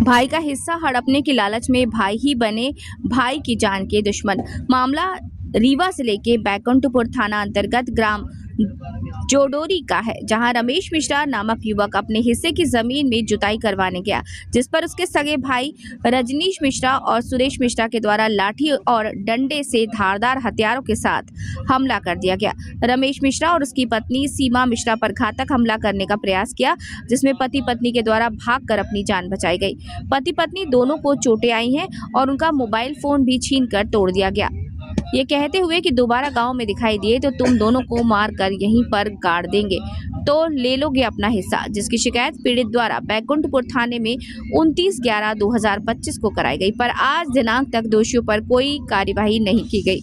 भाई का हिस्सा हड़पने की लालच में भाई ही बने भाई की जान के दुश्मन। मामला रीवा जिले के बैकुंठपुर थाना अंतर्गत ग्राम जोडोरी का है, जहां रमेश मिश्रा नामक युवक अपने हिस्से की जमीन में जुताई करवाने गया, जिस पर उसके सगे भाई रजनीश मिश्रा और सुरेश मिश्रा के द्वारा लाठी और डंडे से धारदार हथियारों के साथ हमला कर दिया गया। रमेश मिश्रा और उसकी पत्नी सीमा मिश्रा पर घातक हमला करने का प्रयास किया, जिसमें पति पत्नी के द्वारा भागकर अपनी जान बचाई गई। पति पत्नी दोनों को चोटें आई हैं और उनका मोबाइल फोन भी छीनकर तोड़ दिया गया, ये कहते हुए कि दोबारा गांव में दिखाई दिए तो तुम दोनों को मारकर यहीं पर गाड़ देंगे तो ले लोगे अपना हिस्सा, जिसकी शिकायत पीड़ित द्वारा बैकुंठपुर थाने में 29/11/2025 को कराई गई, पर आज दिनांक तक दोषियों पर कोई कार्यवाही नहीं की गई।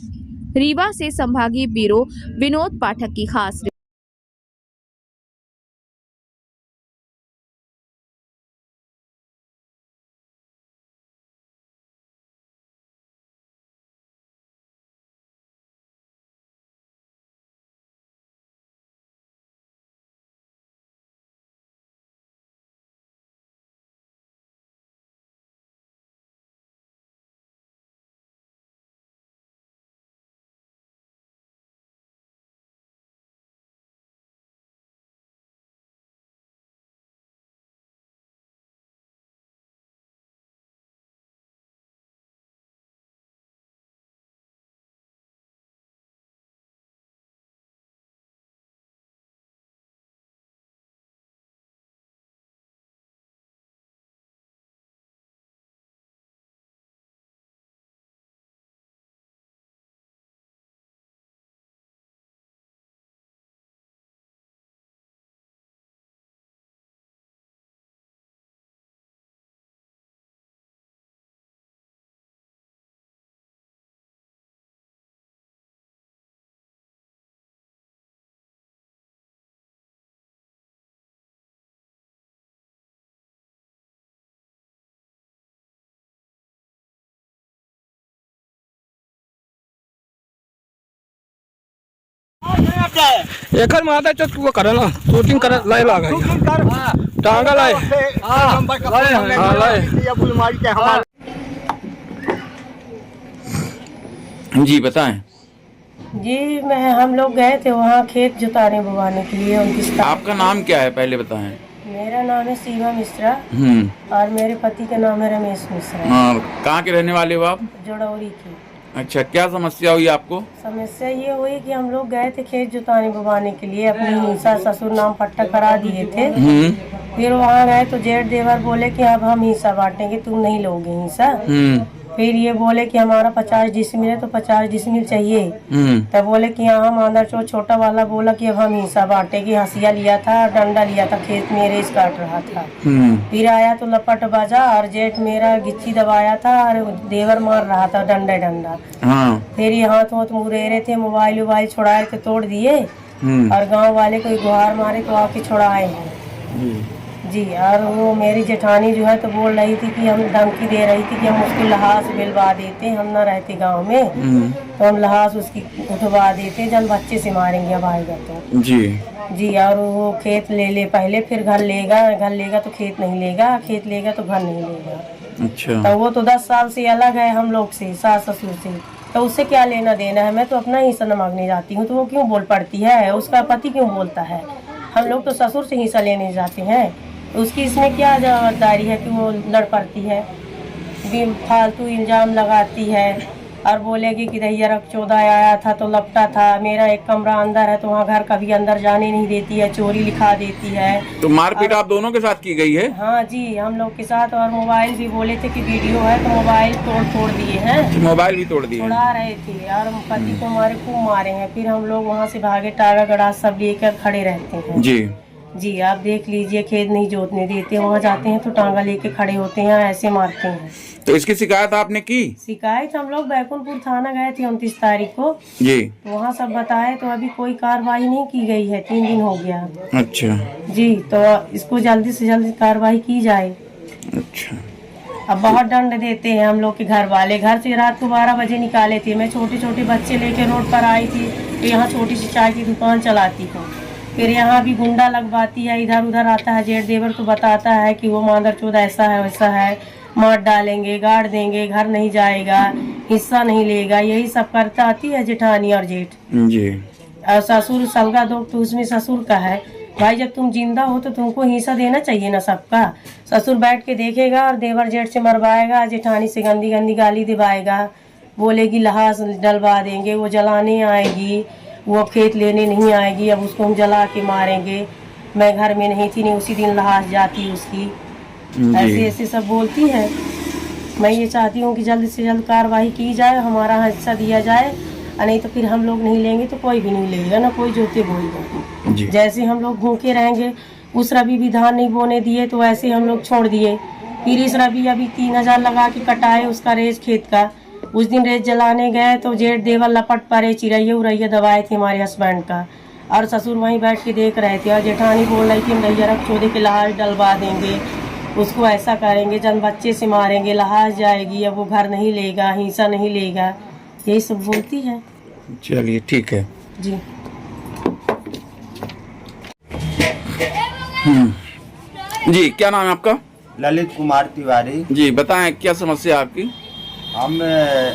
रीवा से संभागीय ब्यूरो विनोद पाठक की खास एकर माता चोट को करे ना शूटिंग करे लाए लागा टांगा लाए लाए जी बताएं। जी हम लोग गए थे वहाँ खेत जुताने बुवाने के लिए 29 आपका नाम क्या है पहले बताएं। मेरा नाम है सीमा मिश्रा और मेरे पति का नाम है रमेश मिश्रा। हाँ, कहाँ के रहने वाले हो आप? जोड़ौरी की। अच्छा, क्या समस्या हुई आपको? समस्या ये हुई कि हम लोग गए थे खेत जुताने बुवाने के लिए, अपनी हिस्सा ससुर नाम पट्टा करा दिए थे। फिर वहाँ गए तो जेठ देवर बोले कि अब हम हिस्सा बांटेंगे, तुम नहीं लोगे हिस्सा। फिर ये बोले कि हमारा 50 डिसमिल है तो 50 डिसमिल चाहिए। तब बोले कि हाँ मांदर चो छोटा वाला बोला कि अब हम हिस्सा बांटेंगे। हंसिया लिया था, डंडा लिया था, खेत में रेस काट रहा था। फिर आया तो लपट बाजा और जेठ मेरा गिच्ची दबाया था और देवर मार रहा था डंडा। फिर ये हाथ मुरेरे थे, मोबाइल वोबाइल छुड़ाए थे, तोड़ दिए और गाँव वाले कोई गुहार मारे तो आके छुड़ाए हैं जी। और वो मेरी जेठानी जो है तो बोल रही थी कि हम धमकी दे रही थी कि हम उसको लहास बिलवा देते, हम ना रहते गांव में तो हम लहास उसकी उठवा देते, जब बच्चे से मारेंगे अब आएगा तो जी। और वो खेत ले पहले, फिर घर लेगा तो खेत नहीं लेगा, खेत लेगा तो घर नहीं लेगा। अच्छा। तो वो तो 10 साल से अलग है हम लोग से, सास ससुर से, तो उससे क्या लेना देना है। मैं तो अपना हिस्सा न मांगने जाती हूँ तो वो क्यों बोल पड़ती है, उसका पति क्यों बोलता है। हम लोग तो ससुर से हिस्सा लेने जाते हैं, उसकी इसमें क्या जवाबदारी है कि वो लड़ पड़ती है, फालतू इल्जाम लगाती है और बोलेगी कि दहिया रख 14 आया था तो लपटा था। मेरा एक कमरा अंदर है तो वहाँ घर कभी अंदर जाने नहीं देती है, चोरी लिखा देती है। तो मारपीट आप दोनों के साथ की गई है? हाँ जी, हम लोग के साथ। और मोबाइल भी बोले थे कि वीडियो है तो मोबाइल तोड़ दिए हैं। मोबाइल भी तोड़ दिए? उड़ा रहे थे और पति को हमारे खूब मारे हैं। फिर हम लोग वहाँ से भागे, टागा गड़ा सब लेकर खड़े रहते हैं जी। आप देख लीजिए, खेत नहीं जोतने देते, वहाँ जाते हैं तो टांगा लेके खड़े होते हैं, ऐसे मारते हैं। तो इसकी शिकायत आपने की? शिकायत हम लोग बैकुंठपुर थाना गए थे 29 तारीख को जी। वहाँ सब बताए तो अभी कोई कार्रवाई नहीं की गई है, 3 दिन हो गया। अच्छा जी, तो इसको जल्दी से जल्दी कार्रवाई की जाए। अच्छा। अब बहुत दंड देते हैं हम लोग के घर वाले। घर से रात को 12 बजे निकाले थे, मैं छोटे छोटे बच्चे लेके रोड पर आई थी तो यहाँ छोटी सी चाय की दुकान चलाती हूँ। फिर यहाँ भी गुंडा लगवाती है, इधर उधर आता है जेठ देवर तो बताता है कि वो मादरचोद ऐसा है वैसा है, मार डालेंगे, गाड़ देंगे, घर नहीं जाएगा, हिस्सा नहीं लेगा, यही सब करता आती है जेठानी और जेठ। जी। और ससुर सलगा दो तो उसमें ससुर का है, भाई जब तुम जिंदा हो तो तुमको हिस्सा देना चाहिए ना सबका। ससुर बैठ के देखेगा और देवर जेठ से मरवाएगा, जेठानी से गंदी गंदी गाली दिवाएगा, बोलेगी लहास डलवा देंगे, वो जलाने आएगी, वो खेत लेने नहीं आएगी, अब उसको हम जला के मारेंगे, मैं घर में नहीं थी, नहीं उसी दिन लहास जाती उसकी, ऐसे ऐसे सब बोलती है। मैं ये चाहती हूँ कि जल्द से जल्द कार्रवाई की जाए, हमारा हिस्सा दिया जाए, और नहीं तो फिर हम लोग नहीं लेंगे तो कोई भी नहीं लेगा ना, कोई जोते बोएगा। जैसे हम लोग भूखे रहेंगे, उस रबी भी धान नहीं बोने दिए तो वैसे हम लोग छोड़ दिए, फिर इस रबी अभी 3000 लगा के कटाए उसका रेज खेत का। उस दिन रेत जलाने गए तो जेठ देवर लपट पड़े, चिरैया उरैया दबाए थे हमारे हस्बैंड का, और ससुर वहीं बैठ के देख रहे थे, और जेठानी बोल रही थी हम रैया रख चोदे के लहास डलवा देंगे, उसको ऐसा करेंगे, जन बच्चे से मारेंगे, लहास जाएगी, अब वो घर नहीं लेगा, हिस्सा नहीं लेगा, यही सब बोलती है। चलिए ठीक है जी। जी। क्या नाम है आपका? ललित कुमार तिवारी। जी बताएं क्या समस्या है आपकी? हम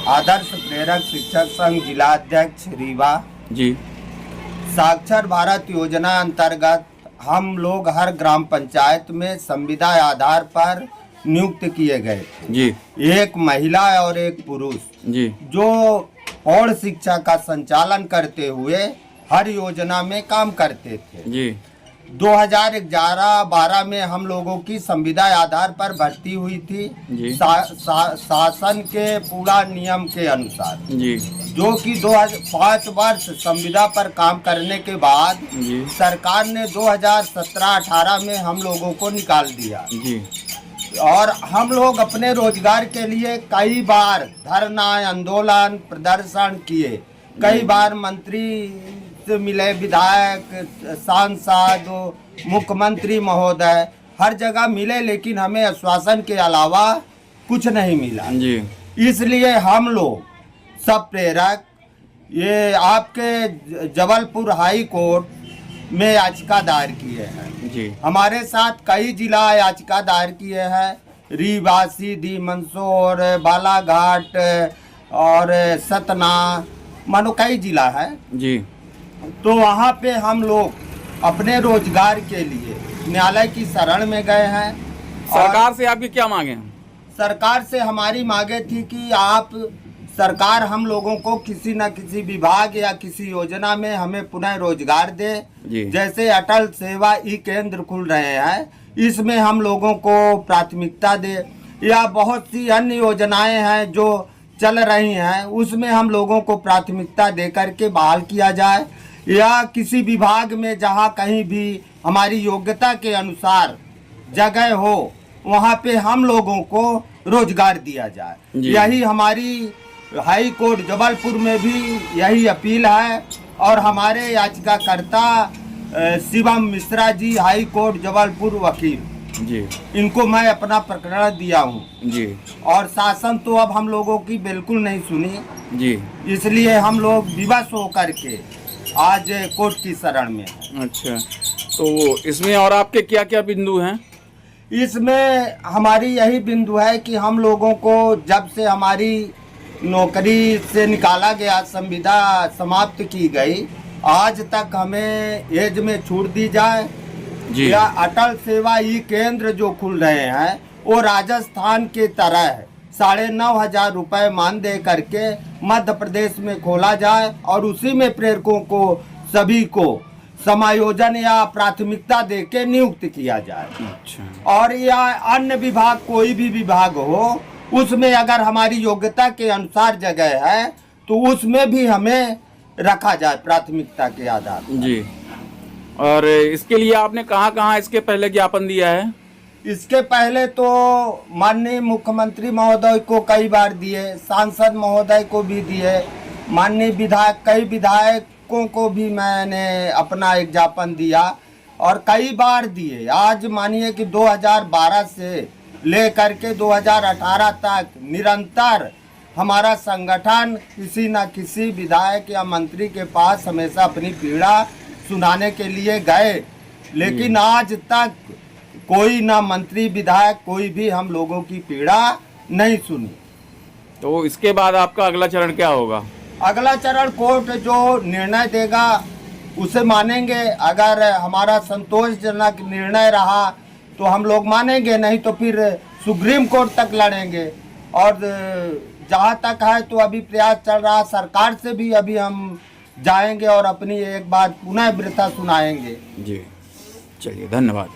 आदर्श प्रेरक शिक्षक संघ जिला अध्यक्ष रीवा। जी। साक्षर भारत योजना अंतर्गत हम लोग हर ग्राम पंचायत में संविदा आधार पर नियुक्त किए गए थे। जी। एक महिला और एक पुरुष जी। जो प्रौढ़ शिक्षा का संचालन करते हुए हर योजना में काम करते थे। जी। 2011-12 में हम लोगों की संविदा आधार पर भर्ती हुई थी शासन के पूरा नियम के अनुसार। जी। जो कि 5 वर्ष संविदा पर काम करने के बाद जी। सरकार ने 2017-18 में हम लोगों को निकाल दिया। जी। और हम लोग अपने रोजगार के लिए कई बार धरना, आंदोलन, प्रदर्शन किए, कई बार मंत्री से मिले, विधायक, सांसद, मुख्यमंत्री महोदय, हर जगह मिले, लेकिन हमें आश्वासन के अलावा कुछ नहीं मिला। जी। इसलिए हम लोग सब प्रेरक ये आपके जबलपुर हाई कोर्ट में याचिका दायर किए हैं। जी। हमारे साथ कई जिला याचिका दायर किए हैं, रीवा, सीधी, मंदसौर, बालाघाट और सतना, मानो कई जिला है। जी। तो वहाँ पे हम लोग अपने रोजगार के लिए न्यायालय की शरण में गए हैं। सरकार से आपकी क्या मांगे हैं? सरकार से हमारी मांगे थी कि आप सरकार हम लोगों को किसी न किसी विभाग या किसी योजना में हमें पुनः रोजगार दे। जैसे अटल सेवा ई केंद्र खुल रहे हैं, इसमें हम लोगों को प्राथमिकता दे, या बहुत सी अन्य योजनाएं हैं जो चल रही हैं, उसमें हम लोगों को प्राथमिकता दे करके बहाल किया जाए, या किसी विभाग में जहां कहीं भी हमारी योग्यता के अनुसार जगह हो वहां पे हम लोगों को रोजगार दिया जाए। यही हमारी हाई कोर्ट जबलपुर में भी यही अपील है। और हमारे याचिकाकर्ता शिवम मिश्रा जी, हाई कोर्ट जबलपुर वकील जी, इनको मैं अपना प्रकरण दिया हूँ जी। और शासन तो अब हम लोगों की बिल्कुल नहीं सुनी जी, इसलिए हम लोग विवश होकर के आज कोर्ट की शरण में। अच्छा, तो इसमें और आपके क्या क्या बिंदु हैं? इसमें हमारी यही बिंदु है कि हम लोगों को जब से हमारी नौकरी से निकाला गया, संविदा समाप्त की गई, आज तक हमें एज में छूट दी जाए जी। या अटल सेवा ई केंद्र जो खुल रहे हैं वो राजस्थान के तरह 9,500 रुपए मान दे करके मध्य प्रदेश में खोला जाए और उसी में प्रेरकों को सभी को समायोजन या प्राथमिकता दे के नियुक्त किया जाए। अच्छा। और या अन्य विभाग, कोई भी विभाग हो, उसमें अगर हमारी योग्यता के अनुसार जगह है तो उसमें भी हमें रखा जाए प्राथमिकता के आधार पर जी। और इसके लिए आपने कहाँ इसके पहले ज्ञापन दिया है? इसके पहले तो माननीय मुख्यमंत्री महोदय को कई बार दिए, सांसद महोदय को भी दिए, माननीय विधायक, कई विधायकों को भी मैंने अपना एक ज्ञापन दिया और कई बार दिए। आज मानिए कि 2012 से लेकर के 2018 तक निरंतर हमारा संगठन किसी न किसी विधायक या मंत्री के पास हमेशा अपनी पीड़ा सुनाने के लिए गए, लेकिन आज तक कोई ना मंत्री विधायक कोई भी हम लोगों की पीड़ा नहीं सुनी। तो इसके बाद आपका अगला चरण क्या होगा? अगला चरण कोर्ट जो निर्णय देगा उसे मानेंगे। अगर हमारा संतोषजनक निर्णय रहा तो हम लोग मानेंगे, नहीं तो फिर सुप्रीम कोर्ट तक लड़ेंगे। और जहाँ तक है तो अभी प्रयास चल रहा, सरकार से भी अभी हम जाएंगे और अपनी एक बात पुनः वृथा सुनाएंगे। जी चलिए, धन्यवाद।